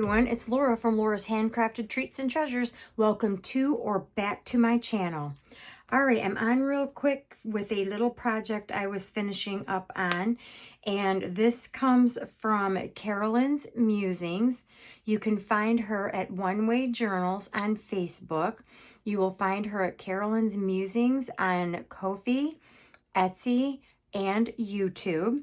everyone, it's Laura from Laura's Handcrafted Treats and Treasures. Welcome to or back to my channel. Alright, I'm on real quick with a little project I was finishing up on, and this comes from Carolyn's Musings. You can find her at One Way Journals on Facebook. You will find her at Carolyn's Musings on Ko-fi, Etsy, and YouTube.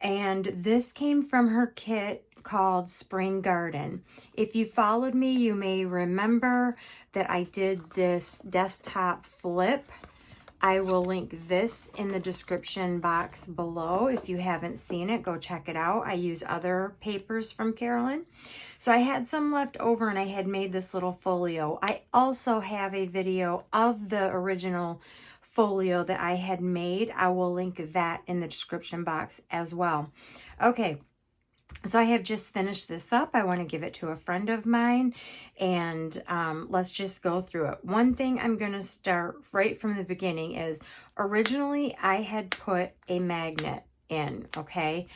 And this came from her kit called Spring Garden. If you followed me, you may remember that I did this desktop flip. I will link this in the description box below. If you haven't seen it, go check it out. I use other papers from Carolyn. So I had some left over and I had made this little folio. I also have a video of the original folio that I had made. I will link that in the description box as well. Okay. So I have just finished this up. I want to give it to a friend of mine, and let's just go through it. One thing I'm going to start right from the beginning is originally I had put a magnet in, okay?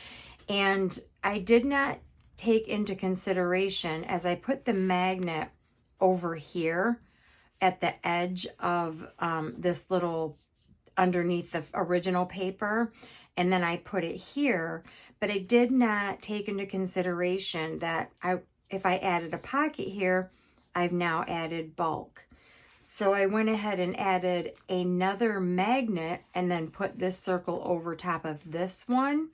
And I did not take into consideration as I put the magnet over here at the edge of this little underneath the original paper, and then I put it here, but I did not take into consideration that if I added a pocket here, I've now added bulk. So I went ahead and added another magnet and then put this circle over top of this one.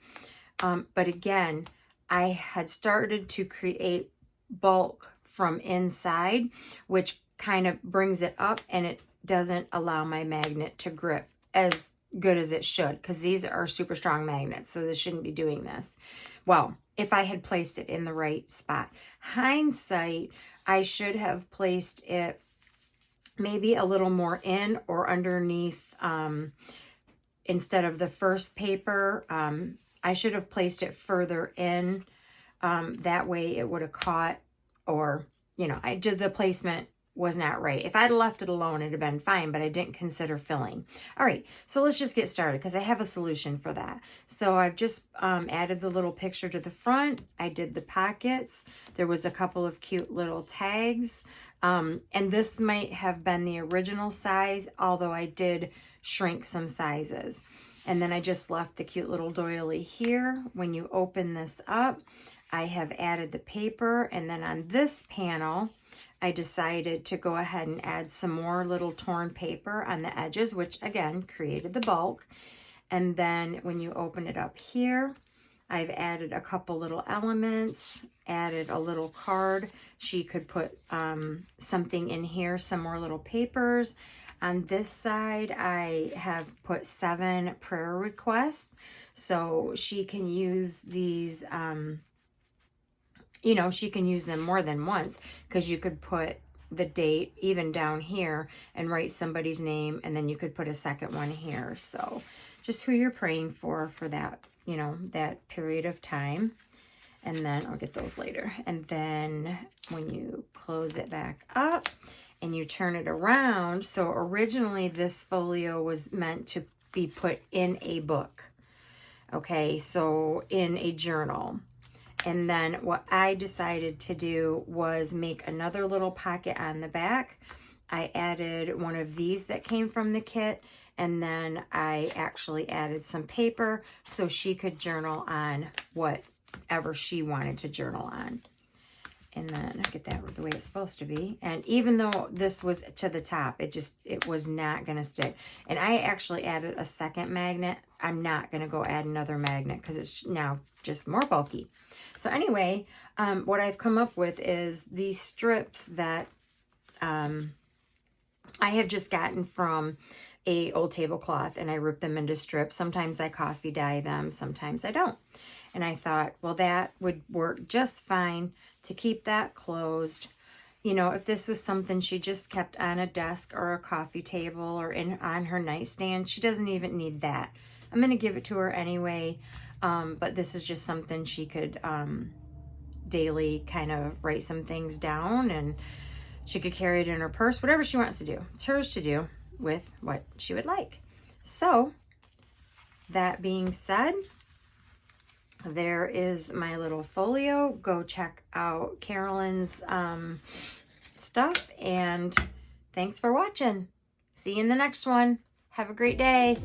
But again, I had started to create bulk from inside, which kind of brings it up, and it doesn't allow my magnet to grip as good as it should, because these are super strong magnets, so this shouldn't be doing this. Well, if I had placed it in the right spot. Hindsight, I should have placed it maybe a little more in or underneath, instead of the first paper. I should have placed it further in, that way it would have caught, or, you know, I did the placement was not right. If I'd left it alone, it'd have been fine, but I didn't consider filling. All right, so let's just get started because I have a solution for that. So I've just added the little picture to the front. I did the pockets. There was a couple of cute little tags. And this might have been the original size, although I did shrink some sizes. And then I just left the cute little doily here. When you open this up, I have added the paper, and then on this panel, I decided to go ahead and add some more little torn paper on the edges, which again created the bulk. And then when you open it up here, I've added a couple little elements, added a little card. She could put something in here, some more little papers. On this side, I have put 7 prayer requests, so she can use these, you know, she can use them more than once, because you could put the date even down here and write somebody's name, and then you could put a second one here. So just who you're praying for that, you know, that period of time. And then I'll get those later. And then when you close it back up and you turn it around, so originally this folio was meant to be put in a book. Okay, so in a journal. And then what I decided to do was make another little pocket on the back. I added one of these that came from the kit, and then I actually added some paper so she could journal on whatever she wanted to journal on. And then I get that the way it's supposed to be. And even though this was to the top, it was not going to stick. And I actually added a second magnet. I'm not going to go add another magnet because it's now just more bulky. So anyway, what I've come up with is these strips that I have just gotten from a old tablecloth, and I rip them into strips. Sometimes I coffee dye them, sometimes I don't. And I thought, well, that would work just fine to keep that closed. You know, if this was something she just kept on a desk or a coffee table or on her nightstand, she doesn't even need that. I'm going to give it to her anyway, but this is just something she could daily kind of write some things down, and she could carry it in her purse, whatever she wants to do. It's hers to do with what she would like. So, that being said, there is my little folio. Go check out Carolyn's stuff, and thanks for watching. See you in the next one. Have a great day.